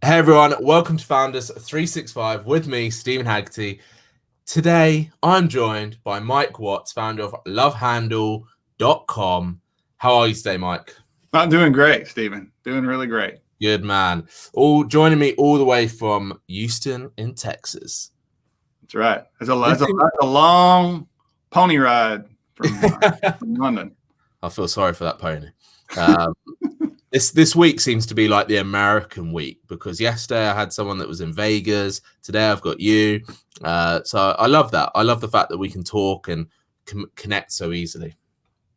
Hey everyone, welcome to Founders 365 with me, Steven Haggerty. Today, I'm joined by Mike Watts, founder of LoveHandle.com. How are you today, Mike? I'm doing great, Steven. Doing really great. Good man. All joining me all the way from Houston in Texas. That's right. That's a long pony ride from London. I feel sorry for that pony. This week seems to be like the American week because yesterday I had someone that was in Vegas. Today I've got you. So I love that. I love the fact that we can talk and connect so easily.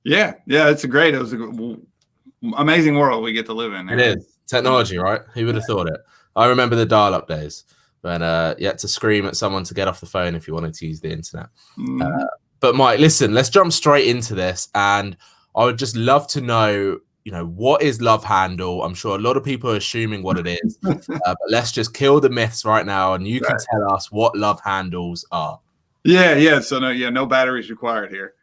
Yeah, it was an amazing world we get to live in. It is. Technology, right? Who would have thought it? I remember the dial-up days when you had to scream at someone to get off the phone if you wanted to use the internet. But Mike, listen, let's jump straight into this. And I would just love to know, what is LoveHandle? I'm sure a lot of people are assuming what it is, but let's just kill the myths right now, and you can tell us what LoveHandles are. Yeah. So no batteries required here.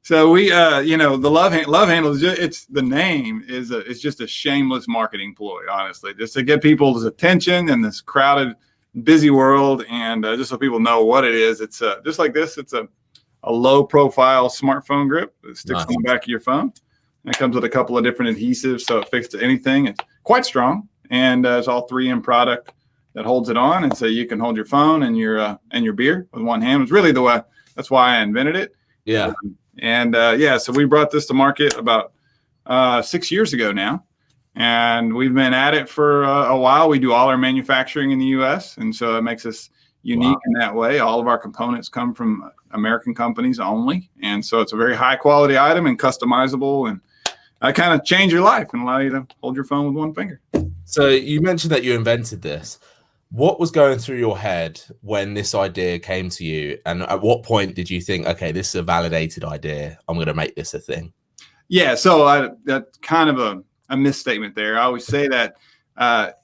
So we, the LoveHandle, it's the name it's just a shameless marketing ploy, honestly, just to get people's attention in this crowded, busy world, and just so people know what it is. It's just like this. It's a low-profile smartphone grip that sticks on the back of your phone. It comes with a couple of different adhesives, so it fits to anything. It's quite strong, and it's all 3M product that holds it on, and so you can hold your phone and your beer with one hand. It's really that's why I invented it. Yeah. So we brought this to market about 6 years ago now, and we've been at it for a while. We do all our manufacturing in the U.S., and so it makes us unique in that way. All of our components come from American companies only, and so it's a very high quality item and customizable, and I kind of change your life and allow you to hold your phone with one finger. So you mentioned that you invented this. What was going through your head when this idea came to you? And at what point did you think, okay, this is a validated idea, I'm going to make this a thing? Yeah, so that's kind of a misstatement there. I always say that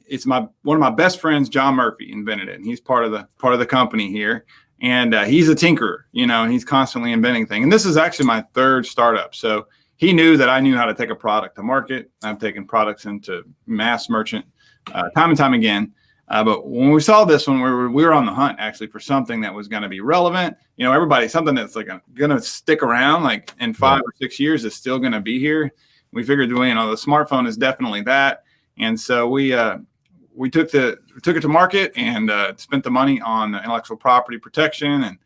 it's one of my best friends, John Murphy, invented it, and he's part of the company here. And he's a tinkerer, and he's constantly inventing things. And this is actually my third startup. So he knew that I knew how to take a product to market. I've taken products into mass merchant time and time again. But when we saw this one, we were on the hunt actually for something that was going to be relevant. Something that's like going to stick around, like in 5 or 6 years is still going to be here. We figured, the smartphone is definitely that. And so we took it to market and spent the money on intellectual property protection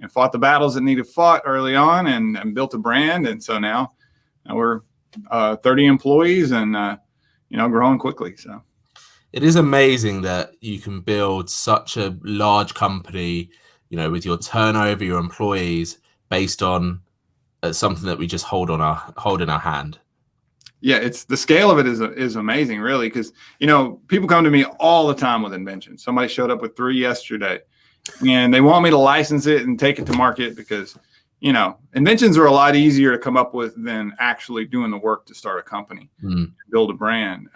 and fought the battles that needed fought early on and built a brand. And so now we're 30 employees and growing quickly. So it is amazing that you can build such a large company, with your turnover, your employees, based on something that we just hold in our hand. Yeah, it's the scale of it is amazing, really, because people come to me all the time with inventions. Somebody showed up with 3 yesterday, and they want me to license it and take it to market because inventions are a lot easier to come up with than actually doing the work to start a company, build a brand.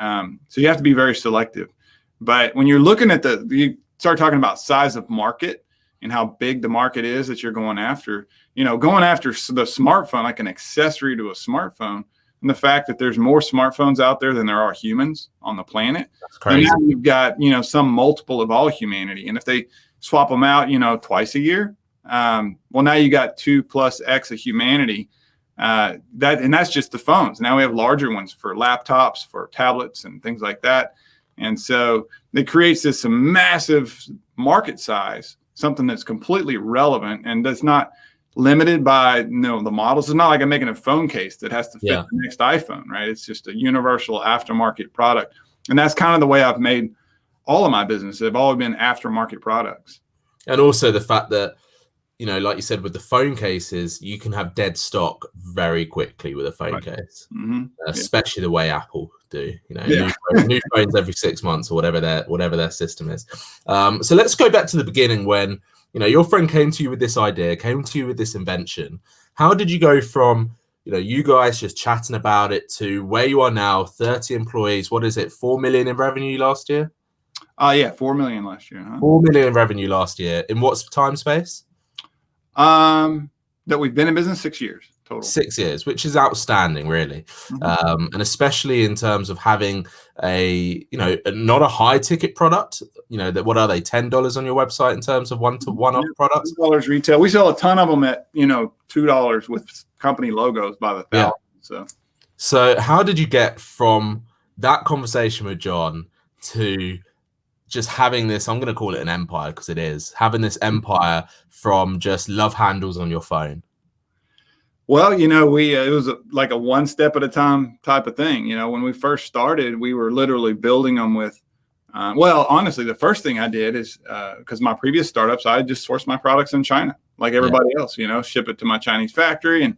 So you have to be very selective. But when you're looking at you start talking about size of market and how big the market is that you're going after, going after the smartphone, like an accessory to a smartphone. And the fact that there's more smartphones out there than there are humans on the planet. That's crazy. And now you've got, some multiple of all humanity. And if they swap them out, twice a year, now you got 2+X of humanity. And that's just the phones. Now we have larger ones for laptops, for tablets and things like that. And so it creates this massive market size, something that's completely relevant and does not limited by the models. It's not like I'm making a phone case that has to fit the next iPhone, right? It's just a universal aftermarket product. And that's kind of the way I've made all of my businesses. They've all been aftermarket products. And also the fact that, like you said, with the phone cases, you can have dead stock very quickly with a phone case, especially the way Apple do, new phones every 6 months or whatever their system is. So let's go back to the beginning when, your friend came to you with this idea, came to you with this invention. How did you go from, you guys just chatting about it to where you are now, 30 employees? What is it, 4 million in revenue last year? 4 million last year. 4 million in revenue last year. In what time space? That we've been in business 6 years. total. 6 years, which is outstanding, really. And especially in terms of having a, not a high ticket product, what are they, $10 on your website in terms of one-off products? $2 retail. We sell a ton of them at, $2 with company logos by the thousands. So how did you get from that conversation with John to just having this, I'm going to call it an empire because it is, having this empire from just love handles on your phone? Well, it was like a one step at a time type of thing. When we first started, we were literally building them with, honestly, the first thing I did is, because my previous startups, I just sourced my products in China, like everybody else, ship it to my Chinese factory and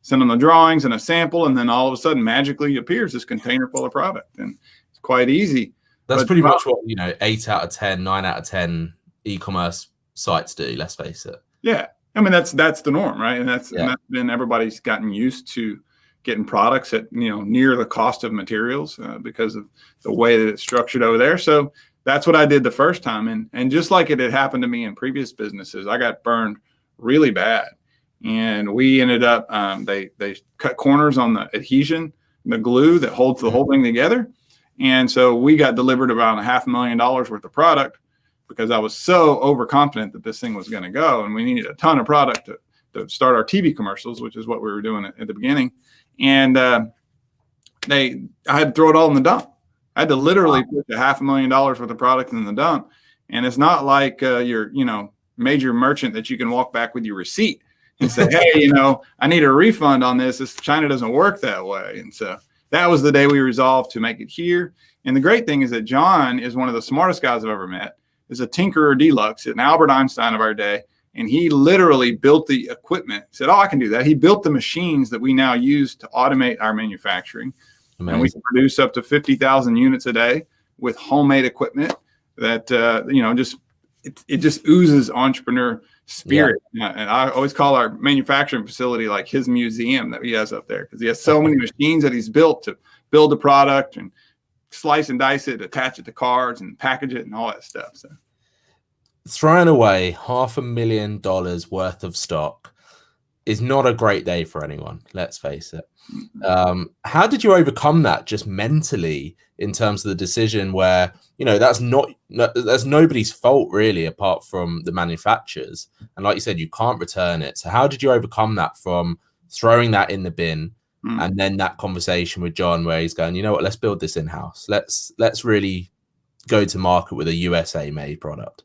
send them the drawings and a sample. And then all of a sudden magically appears this container full of product, and it's quite easy. That's pretty much what, 8 out of 10, 9 out of 10 e-commerce sites do, let's face it. Yeah. I mean, that's the norm, right? And that's been, everybody's gotten used to getting products at, near the cost of materials because of the way that it's structured over there. So that's what I did the first time. And just like it had happened to me in previous businesses, I got burned really bad. And we ended up, they cut corners on the adhesion, the glue that holds the whole thing together. And so we got delivered about $500,000 worth of product because I was so overconfident that this thing was going to go. And we needed a ton of product to start our TV commercials, which is what we were doing at the beginning. And I had to throw it all in the dump. I had to literally put $500,000 worth of product in the dump. And it's not like your, major merchant that you can walk back with your receipt and say, hey, I need a refund on this. China doesn't work that way. And so that was the day we resolved to make it here. And the great thing is that John is one of the smartest guys I've ever met. Is a tinkerer deluxe, an Albert Einstein of our day. And he literally built the equipment, said, I can do that. He built the machines that we now use to automate our manufacturing. Amazing. And we can produce up to 50,000 units a day with homemade equipment that, it just oozes entrepreneur spirit. Yeah. And I always call our manufacturing facility like his museum that he has up there, because he has so many machines that he's built to build a product and slice and dice it, attach it to cards and package it and all that stuff. So throwing away $500,000 worth of stock is not a great day for anyone, let's face it. How did you overcome that just mentally in terms of the decision where, that's nobody's fault really, apart from the manufacturers. And like you said, you can't return it. So how did you overcome that from throwing that in the bin and then that conversation with John where he's going, let's build this in-house. Let's really go to market with a USA made product?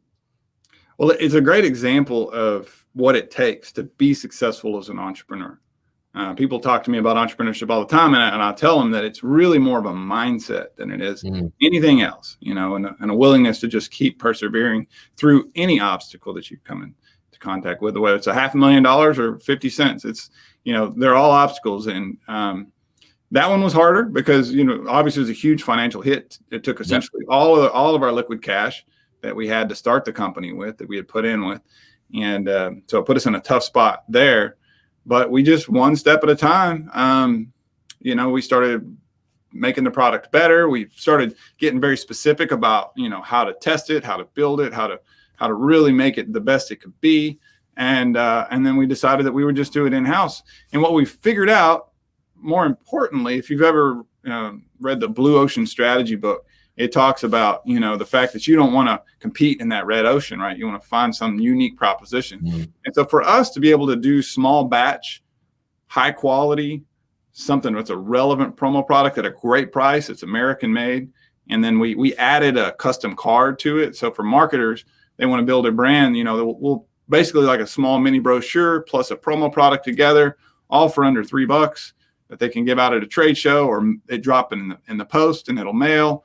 Well, it's a great example of what it takes to be successful as an entrepreneur. People talk to me about entrepreneurship all the time, and I tell them that it's really more of a mindset than it is anything else, and a willingness to just keep persevering through any obstacle that you come into contact with, whether it's $500,000 or 50 cents. It's, they're all obstacles. And that one was harder because, obviously it was a huge financial hit. It took essentially all of our liquid cash that we had to start the company with, that we had put in with. And so it put us in a tough spot there. But we just one step at a time, we started making the product better. We started getting very specific about, how to test it, how to build it, how to really make it the best it could be. And then we decided that we would just do it in-house. And what we figured out, more importantly, if you've ever read the Blue Ocean Strategy book, it talks about, the fact that you don't want to compete in that red ocean, right? You want to find some unique proposition. And so for us to be able to do small batch, high quality, something that's a relevant promo product at a great price, it's American made. And then we added a custom card to it. So for marketers, they want to build a brand, we'll basically like a small mini brochure plus a promo product together, all for under $3 that they can give out at a trade show, or they drop in the post and it'll mail.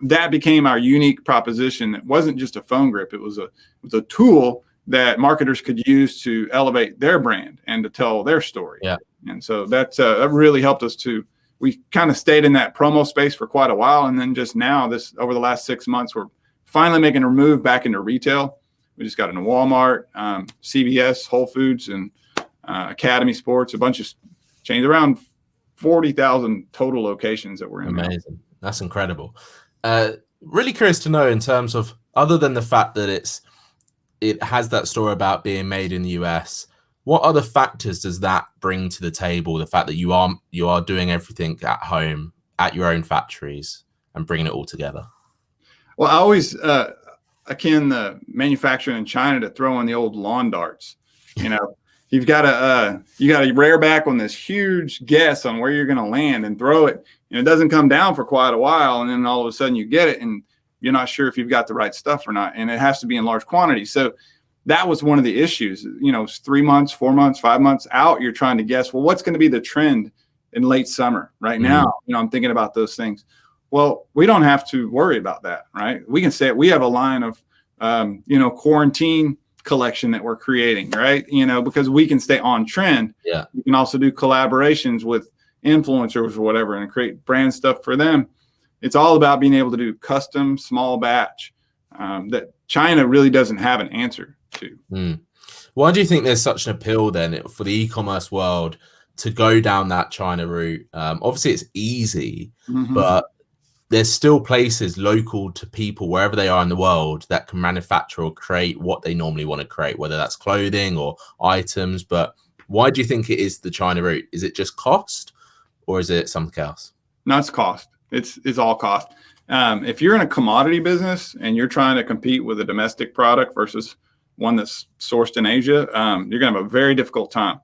That became our unique proposition. It wasn't just a phone grip. It was a tool that marketers could use to elevate their brand and to tell their story. Yeah. And so that really helped us we kind of stayed in that promo space for quite a while. And then just now over the last 6 months, we're finally making a move back into retail. We just got into Walmart, CVS, Whole Foods, and Academy Sports, a bunch of chains, around 40,000 total locations that we're in. Amazing. That's incredible. Really curious to know in terms of, other than the fact that it has that story about being made in the US, what other factors does that bring to the table? The fact that you are doing everything at home at your own factories and bringing it all together. Well, I always akin the manufacturing in China to throwing the old lawn darts. You know, you got to rear back on this huge guess on where you're going to land and throw it, and it doesn't come down for quite a while, and then all of a sudden you get it, and you're not sure if you've got the right stuff or not, and it has to be in large quantities. So that was one of the issues. You know, 3 months, 4 months, 5 months out, you're trying to guess, well, what's going to be the trend in late summer right now? You know, I'm thinking about those things. Well, we don't have to worry about that, right? We can say we have a line of, you know, quarantine collection that we're creating, right? You know, because we can stay on trend. Yeah. We can also do collaborations with influencers or whatever and create brand stuff for them. It's all about being able to do custom small batch that China really doesn't have an answer to. Why do you think there's such an appeal then for the e-commerce world to go down that China route? Obviously it's easy, but there's still places local to people wherever they are in the world that can manufacture or create what they normally want to create, whether that's clothing or items. But why do you think it is the China route? Is it just cost or is it something else? No, it's cost. It's all cost. If you're in a commodity business and you're trying to compete with a domestic product versus one that's sourced in Asia, you're going to have a very difficult time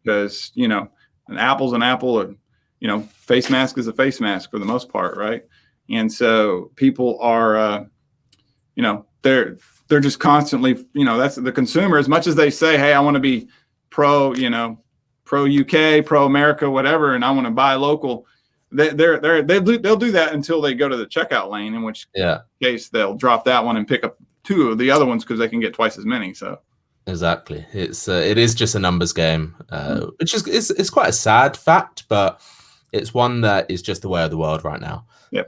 because, you know, an apple's an apple, or, you know, face mask is a face mask for the most part, right? And so people are, you know, they're just constantly, you know, that's the consumer. As much as they say, hey, I want to be pro, you know, pro UK, pro America, whatever, and I want to buy local. They'll do that until they go to the checkout lane, in which case they'll drop that one and pick up two of the other ones because they can get twice as many. So exactly, it is just a numbers game, which is it's quite a sad fact, but it's one that is just the way of the world right now. Yep.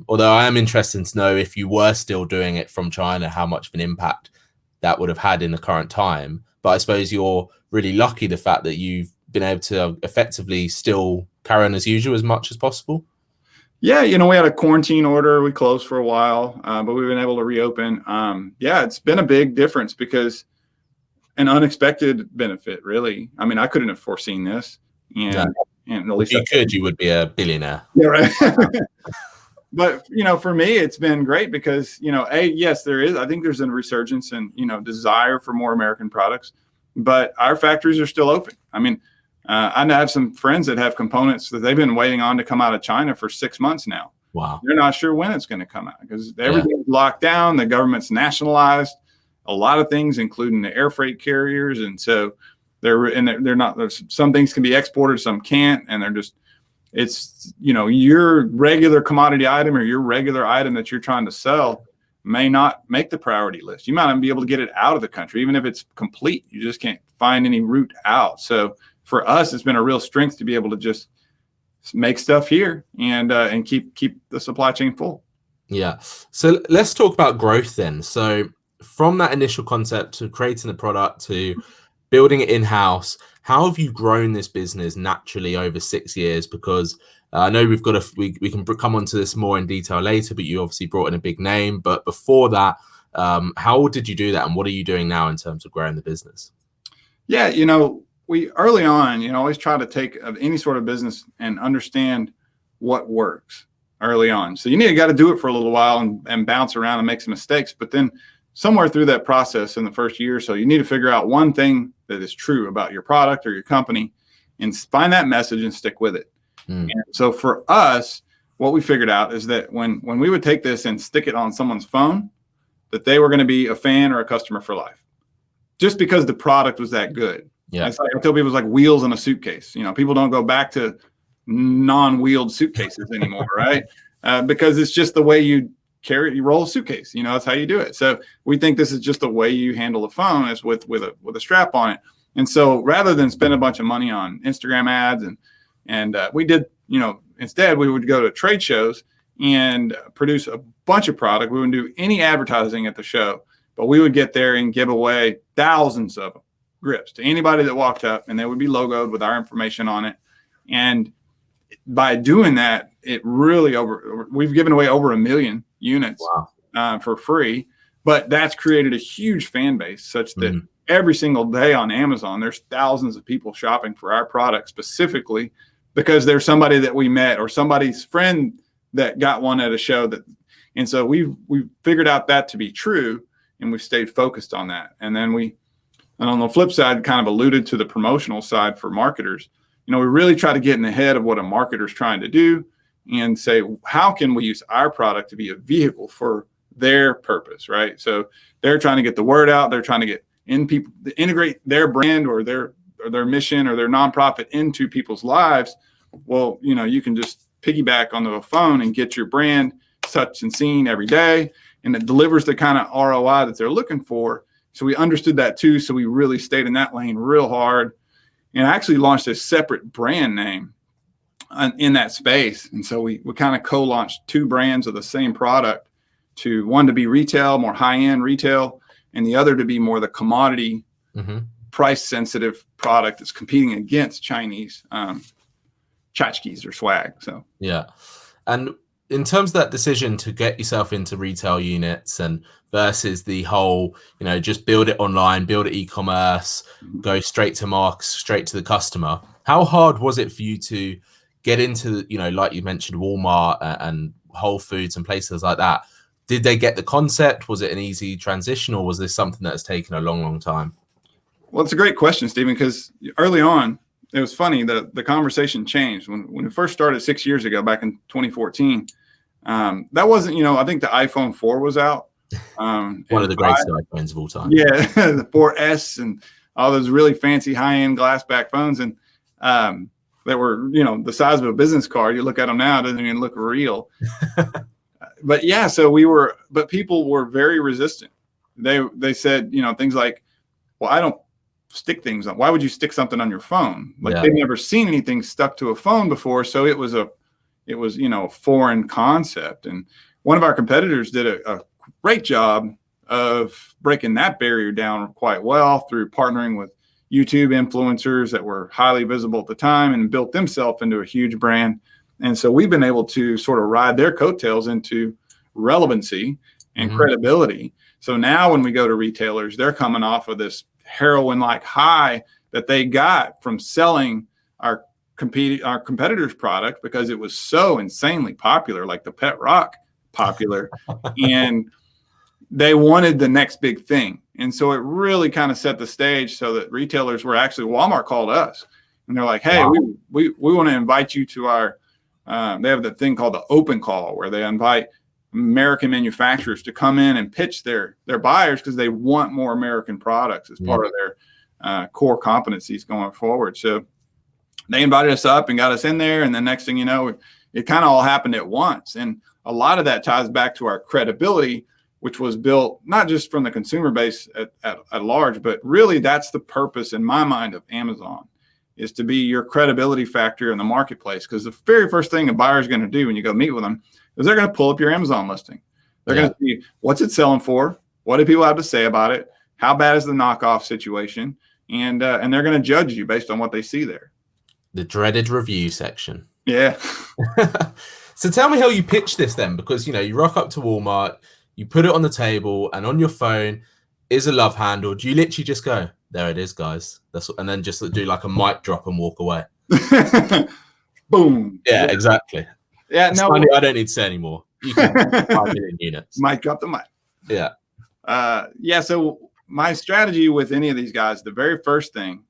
Although I am interested to know, if you were still doing it from China, how much of an impact that would have had in the current time. But I suppose you're really lucky the fact that you've been able to effectively still carry on as usual as much as possible. Yeah, you know, we had a quarantine order. We closed for a while, but we've been able to reopen. Yeah, it's been a big difference because an unexpected benefit, really. I mean, I couldn't have foreseen this. And at least if you could, you would be a billionaire. Yeah, right. But, you know, for me, it's been great because, you know, yes, I think there's a resurgence and, you know, desire for more American products, but our factories are still open. I mean, I have some friends that have components that they've been waiting on to come out of China for 6 months now. Wow. They're not sure when it's going to come out because everything's locked down. The government's nationalized a lot of things, including the air freight carriers. And so they're not, some things can be exported, some can't. And it's, you know, your regular commodity item or your regular item that you're trying to sell may not make the priority list. You might not be able to get it out of the country, even if it's complete. You just can't find any route out. So for us, it's been a real strength to be able to just make stuff here and keep the supply chain full. Yeah. So let's talk about growth then. So from that initial concept to creating the product to building it in-house, how have you grown this business naturally over 6 years? Because I know we can come onto this more in detail later, but you obviously brought in a big name. But before that, how did you do that? And what are you doing now in terms of growing the business? Yeah, you know, we early on, you know, always try to take any sort of business and understand what works early on. So you got to do it for a little while and bounce around and make some mistakes. But then somewhere through that process in the first year or so, you need to figure out one thing that is true about your product or your company and find that message and stick with it. And so for us, what we figured out is that when we would take this and stick it on someone's phone, that they were going to be a fan or a customer for life, just because the product was that good. Yeah, it's like I tell people, it's like wheels on a suitcase. You know, people don't go back to non-wheeled suitcases anymore, right? Because it's just the way you roll a suitcase. You know, that's how you do it. So we think this is just the way you handle a phone, is with a strap on it. And so rather than spend a bunch of money on Instagram ads and we did, you know, instead we would go to trade shows and produce a bunch of product. We wouldn't do any advertising at the show, but we would get there and give away thousands of grips to anybody that walked up, and they would be logoed with our information on it. And by doing that, it really we've given away over 1 million units for free, but that's created a huge fan base such that every single day on Amazon, there's thousands of people shopping for our product specifically because there's somebody that we met or somebody's friend that got one at a show and so we figured out that to be true, and we've stayed focused on that. And on the flip side, kind of alluded to the promotional side for marketers. We really try to get in the head of what a marketer's trying to do and say, how can we use our product to be a vehicle for their purpose, right? So they're trying to get the word out. They're trying to get in people to integrate their brand or their mission or their nonprofit into people's lives. Well, you can just piggyback onto a phone and get your brand touched and seen every day, and it delivers the kind of ROI that they're looking for. So we understood that too. So we really stayed in that lane real hard, and actually launched a separate brand name in that space. And so we kind of co-launched 2 brands of the same product, one to be retail, more high-end retail, and the other to be more the commodity, price-sensitive product that's competing against Chinese tchotchkes or swag. So yeah. And in terms of that decision to get yourself into retail units and versus the whole, just build it online, build it e-commerce, go straight to market, straight to the customer, how hard was it for you to get into, like you mentioned, Walmart and Whole Foods and places like that? Did they get the concept? Was it an easy transition, or was this something that has taken a long, long time? Well, it's a great question, Steven, because early on, it was funny, the conversation changed. When it first started 6 years ago, back in 2014, that wasn't, I think the iPhone 4 was out. One of the greatest iPhones of all time. Yeah, the 4S and all those really fancy high-end glass back phones, and that were, the size of a business card. You look at them now, it doesn't even look real. But yeah, but people were very resistant. They said, things like, well, I don't stick things on. Why would you stick something on your phone? Like they've never seen anything stuck to a phone before. So it was a foreign concept. And one of our competitors did a great job of breaking that barrier down quite well through partnering with YouTube influencers that were highly visible at the time and built themselves into a huge brand. And so we've been able to sort of ride their coattails into relevancy and credibility. So now when we go to retailers, they're coming off of this heroin-like high that they got from selling our competitors' product because it was so insanely popular, like the Pet Rock popular, and they wanted the next big thing. And so it really kind of set the stage so that retailers were actually, Walmart called us and they're like, hey, we want to invite you to our, they have the thing called the open call where they invite American manufacturers to come in and pitch their buyers because they want more American products as part of their core competencies going forward. So they invited us up and got us in there. And the next thing you know, it kind of all happened at once. And a lot of that ties back to our credibility, which was built not just from the consumer base at large, but really that's the purpose in my mind of Amazon, is to be your credibility factor in the marketplace. Because the very first thing a buyer is going to do when you go meet with them is they're going to pull up your Amazon listing. They're going to see what's it selling for, what do people have to say about it, how bad is the knockoff situation, and they're going to judge you based on what they see there. The dreaded review section. Yeah. So tell me how you pitch this then, because you rock up to Walmart, you put it on the table, and on your phone is a LoveHandle. Do you literally just go, there it is, guys? And then just do like a mic drop and walk away? Boom. Yeah, exactly. Yeah, no, funny, I don't need to say anymore. You can 5 million units. Mic drop the mic. Yeah. So my strategy with any of these guys, the very first thing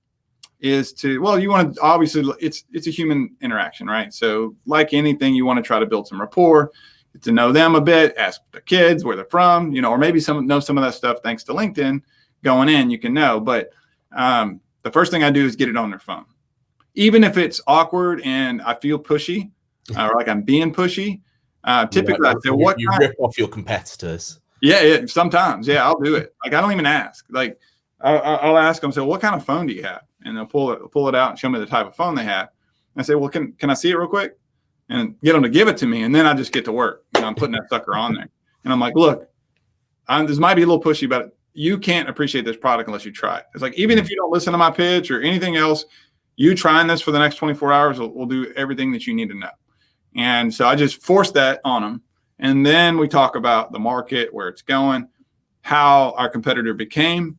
is you want to, obviously it's a human interaction, right? So like anything, you want to try to build some rapport, get to know them a bit, ask the kids where they're from, or maybe know some of that stuff thanks to LinkedIn. Going in, you can know. But the first thing I do is get it on their phone. Even if it's awkward and I feel pushy, or like I'm being pushy, typically I say, what you rip off your competitors. Yeah, sometimes. Yeah, I'll do it. Like I don't even ask. Like I'll ask them, so what kind of phone do you have? And they'll pull it out and show me the type of phone they have. And I say, well, can I see it real quick? And get them to give it to me. And then I just get to work. I'm putting that sucker on there. And I'm like, look, this might be a little pushy, but you can't appreciate this product unless you try it. It's like, even if you don't listen to my pitch or anything else, you trying this for the next 24 hours will do everything that you need to know. And so I just force that on them. And then we talk about the market, where it's going, how our competitor became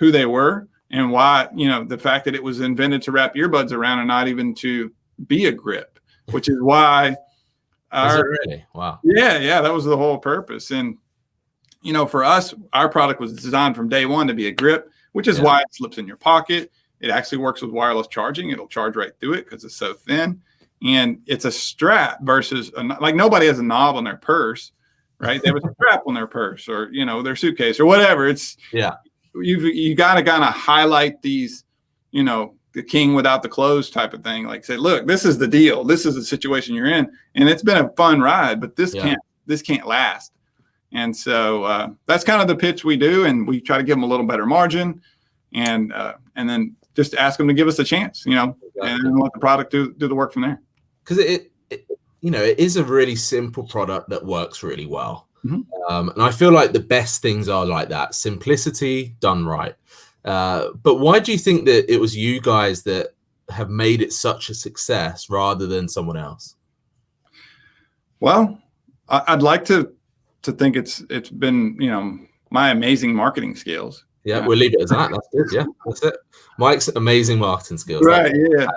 who they were and why, the fact that it was invented to wrap earbuds around and not even to be a grip, which is why. Is it really? Wow. Yeah, that was the whole purpose. And, for us, our product was designed from day one to be a grip, which is why it slips in your pocket. It actually works with wireless charging. It'll charge right through it because it's so thin. And it's a strap versus like nobody has a knob on their purse, right? They have a strap on their purse or, their suitcase or whatever. It's you got to kind of highlight these, the king without the clothes type of thing. Like say, look, this is the deal. This is the situation you're in. And it's been a fun ride, but this can't last. And so that's kind of the pitch we do. And we try to give them a little better margin and then just ask them to give us a chance, and let the product do the work from there. Because it is a really simple product that works really well. Mm-hmm. And I feel like the best things are like that, simplicity done right. But why do you think that it was you guys that have made it such a success rather than someone else? Well, I'd like to think it's been, my amazing marketing skills. Yeah, we'll leave it as that. That's good. Yeah, that's it. Mike's amazing marketing skills. Right. Yeah.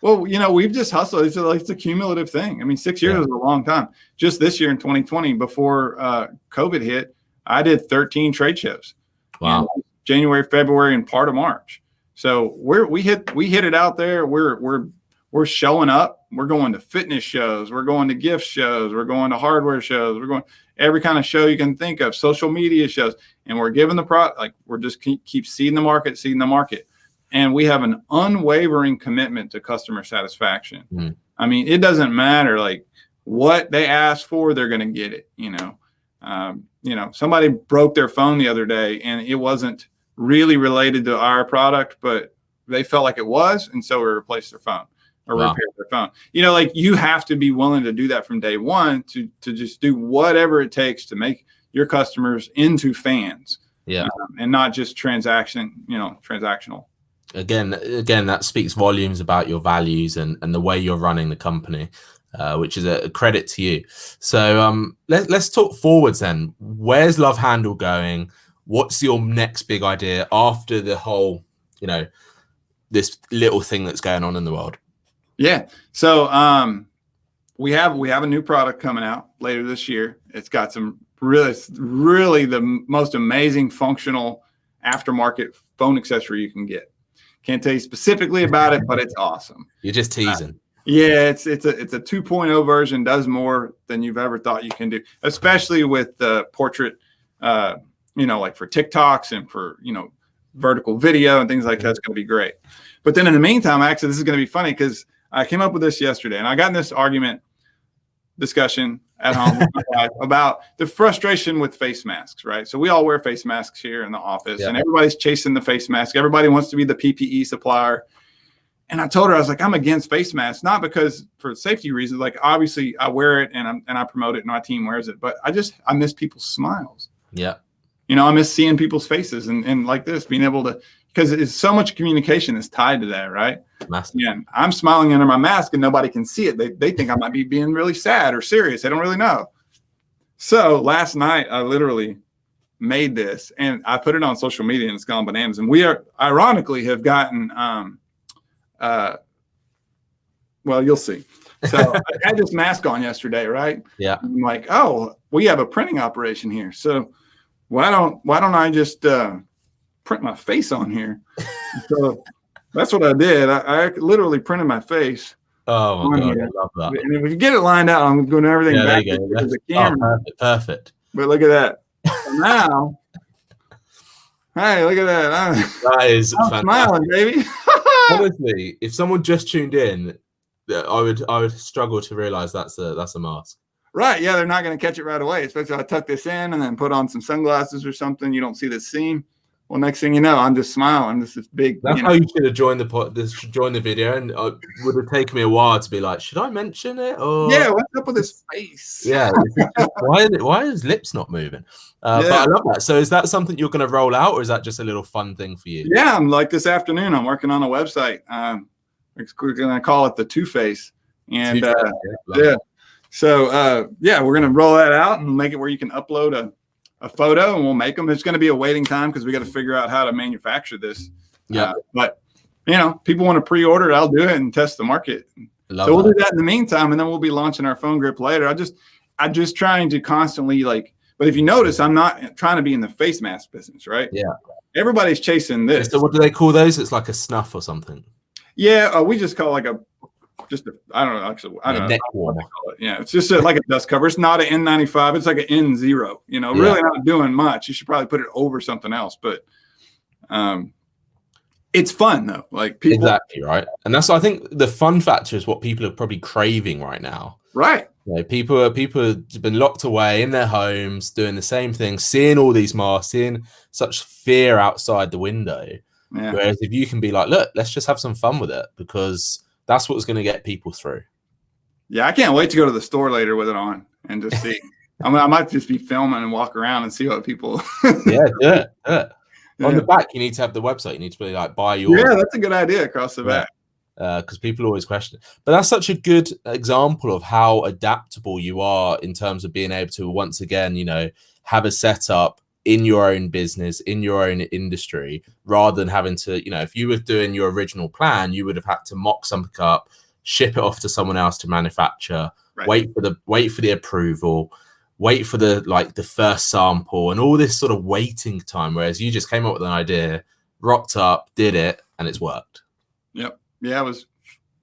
Well, we've just hustled. It's a cumulative thing. I mean, 6 years is a long time. Just this year in 2020, before COVID hit, I did 13 trade shows. Wow. January, February, and part of March. So we hit it out there. We're showing up. We're going to fitness shows. We're going to gift shows. We're going to hardware shows. We're going every kind of show you can think of, social media shows, and we're giving the product. Like we're just keep seeding the market. And we have an unwavering commitment to customer satisfaction. Mm. I mean, it doesn't matter like what they ask for, they're going to get it. Somebody broke their phone the other day and it wasn't really related to our product, but they felt like it was. And so we replaced their phone or repaired their phone. Like you have to be willing to do that from day one to just do whatever it takes to make your customers into fans. Yeah. And not just transactional. Again, that speaks volumes about your values and the way you're running the company, which is a credit to you. So let's talk forwards then. Where's LoveHandle going? What's your next big idea after the whole, this little thing that's going on in the world? Yeah. So we have a new product coming out later this year. It's got some really the most amazing functional aftermarket phone accessory you can get. Can't tell you specifically about it, but it's awesome. You're just teasing. Yeah, it's a 2.0 version, does more than you've ever thought you can do, especially with the portrait, like for TikToks and for, vertical video and things like that. It's going to be great. But then in the meantime, actually, this is going to be funny because I came up with this yesterday and I got in this discussion at home with my wife about the frustration with face masks, right? So we all wear face masks here in the office and everybody's chasing the face mask. Everybody wants to be the PPE supplier. And I told her, I was like, I'm against face masks, not because for safety reasons, like obviously I wear it and I promote it and my team wears it, but I miss people's smiles. Yeah. I miss seeing people's faces and like this, being able to, because it's so much communication is tied to that, right? Yeah, I'm smiling under my mask and nobody can see it. They think I might be being really sad or serious. They don't really know. So last night I literally made this and I put it on social media and it's gone bananas. And we are ironically have gotten, well, you'll see. So I had this mask on yesterday, right? Yeah. I'm like, oh, we have a printing operation here. So why don't I just print my face on here? So that's what I did. I literally printed my face. Oh my God, I love that. And if you get it lined out, I'm doing everything back to the camera. Oh, perfect. But look at that. So now, hey, look at that. That is I'm smiling, baby. Honestly, if someone just tuned in, I would struggle to realize that's a mask. Right. Yeah, they're not going to catch it right away. Especially if I tuck this in and then put on some sunglasses or something. You don't see the seam. Well, next thing you know, I'm just smiling. This is big. That's how you should have joined join the video, and it would have taken me a while to be like, should I mention it? Or yeah, what's up with his face? Yeah, why are his lips not moving? But I love that. So is that something you're going to roll out, or is that just a little fun thing for you? Yeah, I'm like this afternoon. I'm working on a website. We're going to call it the Two-Face, and yeah. So we're going to roll that out and make it where you can upload a photo and we'll make them. It's going to be a waiting time because we got to figure out how to manufacture this. Yeah. But people want to pre-order it, I'll do it and test the market. So we'll do that in the meantime, and then we'll be launching our phone grip later. I'm just trying to constantly but if you notice, I'm not trying to be in the face mask business, right? Yeah. Everybody's chasing this. So what do they call those? It's like a snuff or something. Yeah. We just call it I don't know. Actually, I don't know. Neck warmer. Yeah. It's just like a dust cover. It's not an N95. It's like an N0, really not doing much. You should probably put it over something else, but, it's fun though. Exactly right. And that's, I think the fun factor is what people are probably craving right now. Right. People have been locked away in their homes doing the same thing, seeing all these masks, seeing such fear outside the window. Yeah. Whereas if you can be like, look, let's just have some fun with it, because that's what's going to get people through. Yeah, I can't wait to go to the store later with it on and just see. I might just be filming and walk around and see what people. Yeah, do it. On the back, you need to have the website. You need to be buy your. Yeah, that's a good idea across the back. Because people always question it. But that's such a good example of how adaptable you are in terms of being able to, once again, have a setup in your own business, in your own industry, rather than having to, if you were doing your original plan, you would have had to mock something up, ship it off to someone else to manufacture, wait for the approval, wait for the first sample, and all this sort of waiting time. Whereas you just came up with an idea, rocked up, did it, and it's worked. Yep. Yeah, it was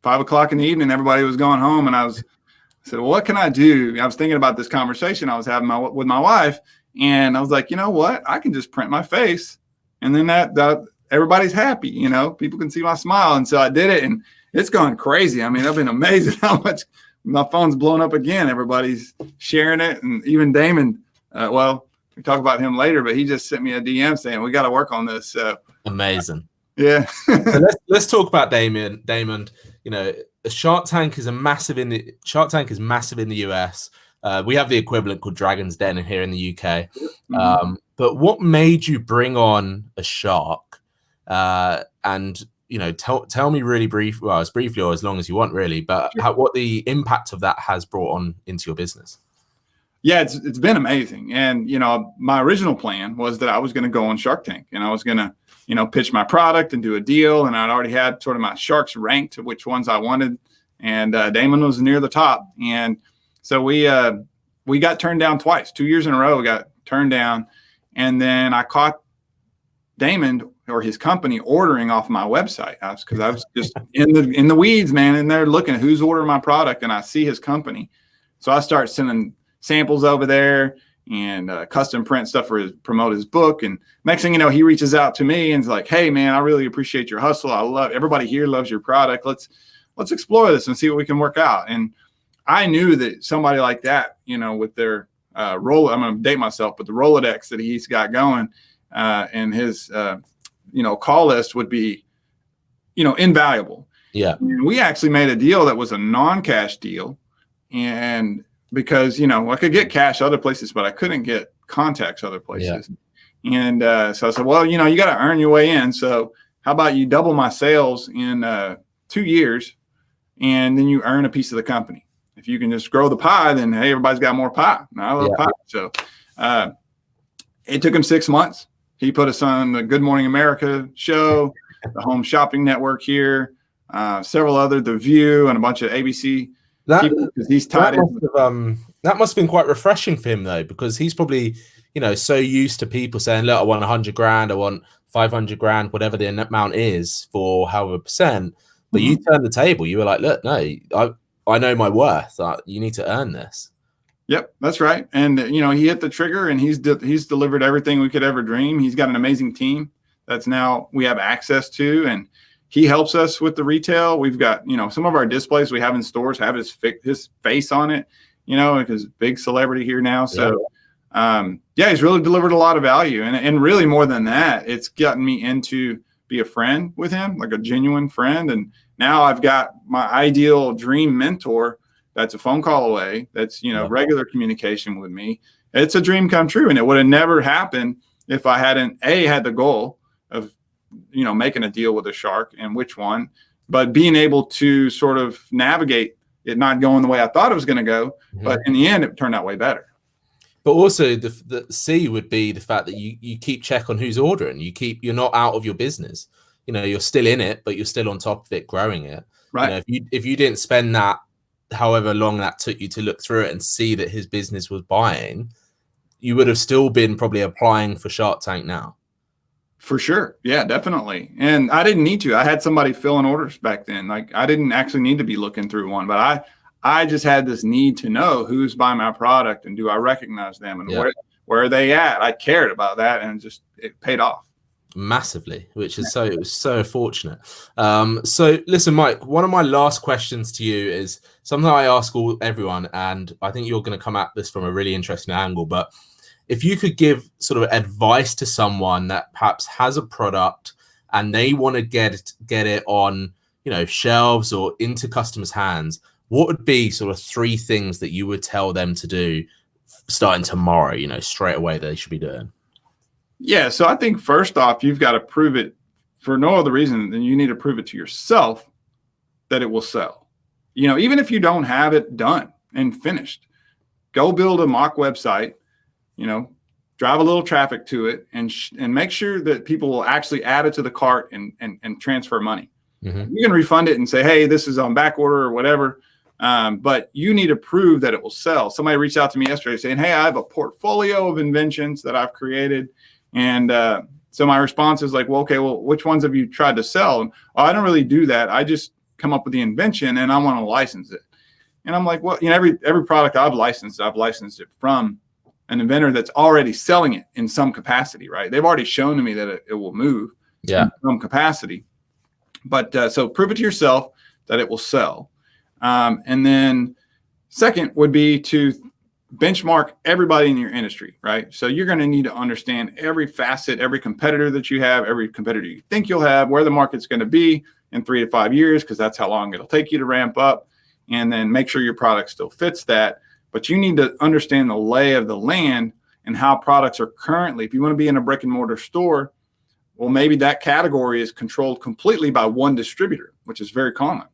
5 o'clock in the evening. Everybody was going home, and I said, well, what can I do? I was thinking about this conversation I was having with my wife, and I was like, you know what? I can just print my face, and then that everybody's happy. People can see my smile, and so I did it, and it's gone crazy. I mean, I've been amazed at how much my phone's blown up again. Everybody's sharing it, and even Daymond. We talk about him later, but he just sent me a DM saying we got to work on this. So amazing. Yeah. So let's talk about Daymond. Shark Tank is massive in the US. We have the equivalent called Dragon's Den here in the UK. Mm-hmm. But what made you bring on a shark? And tell me really brief, well, as briefly or as long as you want, really, but what the impact of that has brought on into your business. Yeah, it's been amazing. And, my original plan was that I was going to go on Shark Tank, and I was going to, pitch my product and do a deal. And I'd already had sort of my sharks ranked to which ones I wanted. And Daymond was near the top. And so we got turned down twice, 2 years in a row. We got turned down. And then I caught Daymond or his company ordering off my website. Because I was just in the weeds, man, and they're looking at who's ordering my product, and I see his company. So I start sending samples over there and custom print stuff for promote his book. And next thing you know, he reaches out to me and is like, hey man, I really appreciate your hustle. Everybody here loves your product. Let's explore this and see what we can work out. And I knew that somebody like that, with their I'm going to date myself, but the Rolodex that he's got going and his, call list would be, invaluable. Yeah. And we actually made a deal that was a non-cash deal. And because, I could get cash other places, but I couldn't get contacts other places. Yeah. And so I said, well, you got to earn your way in. So how about you double my sales in 2 years, and then you earn a piece of the company. If you can just grow the pie, then, hey, everybody's got more pie. I love pie. So it took him 6 months. He put us on the Good Morning America show, the Home Shopping Network here, several other, The View, and a bunch of ABC. That must have been quite refreshing for him though, because he's probably, so used to people saying, look, I want 100 grand, I want 500 grand, whatever the amount is for however percent. But you turned the table. You were like, look, no, I know my worth. You need to earn this. Yep, that's right. And he hit the trigger, and he's delivered everything we could ever dream. He's got an amazing team that's now we have access to, and he helps us with the retail. We've got, some of our displays we have in stores have his face on it, because big celebrity here now. So, he's really delivered a lot of value. And really more than that, it's gotten me into be a friend with him, like a genuine friend. And now I've got my ideal dream mentor that's a phone call away. That's, regular communication with me. It's a dream come true. And it would have never happened if I hadn't had the goal of, making a deal with a shark, and which one, but being able to sort of navigate it not going the way I thought it was going to go. But in the end, it turned out way better. But also the C would be the fact that you keep check on who's ordering. You're not out of your business. You're still in it, but you're still on top of it, growing it. Right. If you didn't spend that, however long that took you to look through it and see that his business was buying, you would have still been probably applying for Shark Tank now. For sure. Yeah, definitely. And I didn't need to. I had somebody filling orders back then. Like, I didn't actually need to be looking through one, but I just had this need to know who's buying my product and do I recognize them and where are they at? I cared about that, and it paid off massively, which is it was so fortunate. So listen, Mike, one of my last questions to you is something I ask everyone, and I think you're going to come at this from a really interesting angle. But if you could give sort of advice to someone that perhaps has a product and they want to get it on, shelves or into customers' hands, what would be sort of 3 things that you would tell them to do starting tomorrow, straight away that they should be doing? Yeah. So I think first off, you've got to prove it for no other reason than you need to prove it to yourself that it will sell. Even if you don't have it done and finished, go build a mock website, drive a little traffic to it and make sure that people will actually add it to the cart and transfer money. Mm-hmm. You can refund it and say, hey, this is on back order or whatever. But you need to prove that it will sell. Somebody reached out to me yesterday saying, hey, I have a portfolio of inventions that I've created. And so my response is like, well, okay, which ones have you tried to sell? And, I don't really do that. I just come up with the invention and I want to license it. And I'm like, well, every product I've licensed it from an inventor that's already selling it in some capacity, right? They've already shown to me that it will move in some capacity. But so prove it to yourself that it will sell. And then second would be to benchmark everybody in your industry, right? So you're going to need to understand every facet, every competitor that you have, every competitor you think you'll have, where the market's going to be in 3 to 5 years, because that's how long it'll take you to ramp up, and then make sure your product still fits that. But you need to understand the lay of the land and how products are currently. If you want to be in a brick and mortar store, well, maybe that category is controlled completely by one distributor, which is very common.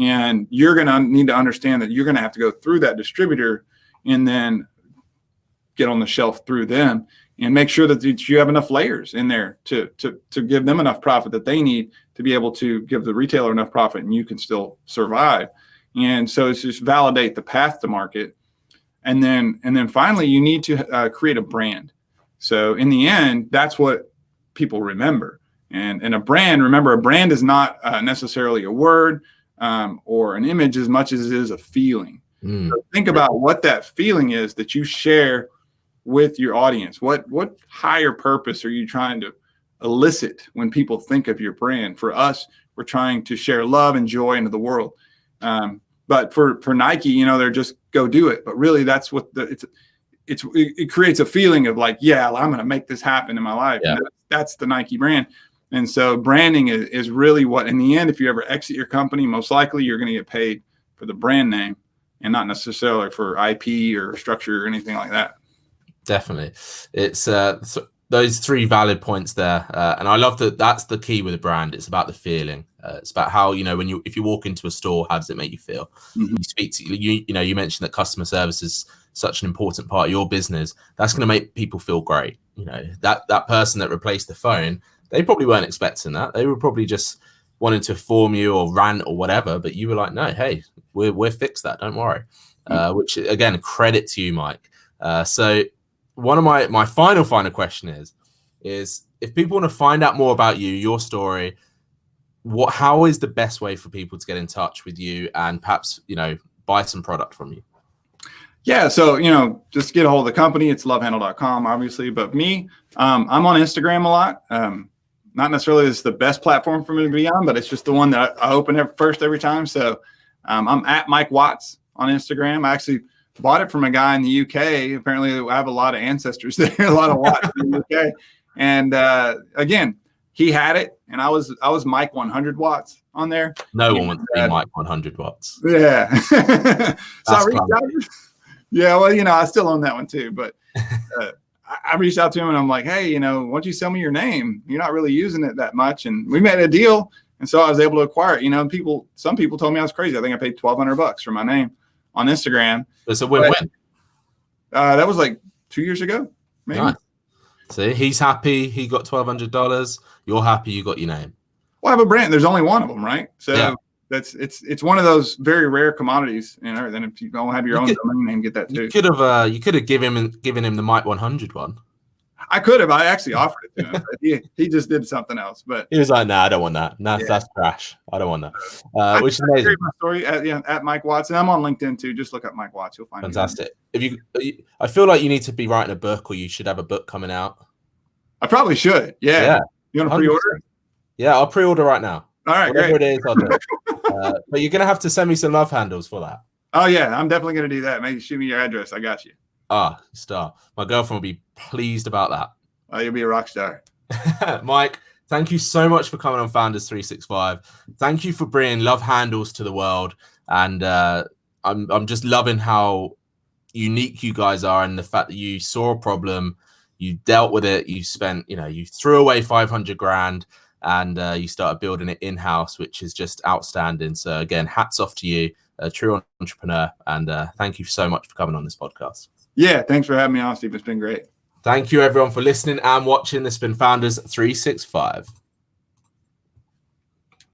And you're going to need to understand that you're going to have to go through that distributor and then get on the shelf through them, and make sure that you have enough layers in there to give them enough profit that they need to be able to give the retailer enough profit, and you can still survive. And so it's just validate the path to market. And then finally, you need to create a brand. So in the end, that's what people remember. And a brand, remember, a brand is not necessarily a word or an image as much as it is a feeling. So think about what that feeling is that you share with your audience. What higher purpose are you trying to elicit when people think of your brand? For us, we're trying to share love and joy into the world. But for Nike, they're just go do it. But really, that's what it creates a feeling of like, yeah, I'm going to make this happen in my life. Yeah. That's the Nike brand. And so branding is really what, in the end, if you ever exit your company, most likely you're going to get paid for the brand name and not necessarily for IP or structure or anything like that. Definitely. It's those 3 valid points there. And I love that that's the key with a brand. It's about the feeling. It's about how, if you walk into a store, how does it make you feel? Mm-hmm. You speak to, you mentioned that customer service is such an important part of your business. That's going to make people feel great. That person that replaced the phone, they probably weren't expecting that. They were probably just wanting to inform you or rant or whatever, but you were like, no, hey, we'll fix that. Don't worry. Which again, credit to you, Mike. So one of my final question is if people want to find out more about you, your story, how is the best way for people to get in touch with you and perhaps, buy some product from you? Yeah. So, just get a hold of the company. It's lovehandle.com, obviously. But me, I'm on Instagram a lot. Not necessarily it's the best platform for me to be on, but it's just the one that I open first every time. So I'm at Mike Watts on Instagram. I actually bought it from a guy in the UK. Apparently, I have a lot of ancestors there, a lot of Watts in the UK. And again, he had it, and I was Mike 100 Watts on there. No one wants to be Mike 100 Watts. Yeah. So I reached out. Yeah, well, I still own that one too, but I reached out to him and I'm like, hey, why don't you sell me your name? You're not really using it that much. And we made a deal. And so I was able to acquire it. Some people told me I was crazy. I think I paid $1,200 for my name on Instagram. It's a win-win. That was like 2 years ago, maybe. Nice. See, he's happy. He got $1,200. You're happy. You got your name. Well, I have a brand. There's only one of them, right? So it's one of those very rare commodities. You know, then if you don't have your own domain name, get that too. You could have given him the Mike 100 one. I could have. I actually offered it to him. But he just did something else. But he was like, "Nah, I don't want that. That's trash. I don't want that." Which is amazing. My story at Mike Watts, and I'm on LinkedIn too. Just look up Mike Watts. You'll find fantastic. I feel like you need to be writing a book, or you should have a book coming out. I probably should. Yeah. You want to pre-order? Yeah, I'll pre-order right now. All right, whatever great. it is, I'll do it. But you're gonna have to send me some love handles for that. Oh yeah, I'm definitely gonna do that. Maybe shoot me your address. I got you. Star. My girlfriend will be pleased about that. You'll be a rock star. Mike, thank you so much for coming on Founders 365. Thank you for bringing love handles to the world. And I'm just loving how unique you guys are, and the fact that you saw a problem, you dealt with it, you spent, you threw away 500 grand and you started building it in-house, which is just outstanding. So again, hats off to you, a true entrepreneur. And thank you so much for coming on this podcast. Yeah, thanks for having me on, Steve. It's been great. Thank you, everyone, for listening and watching. This has been Founders 365.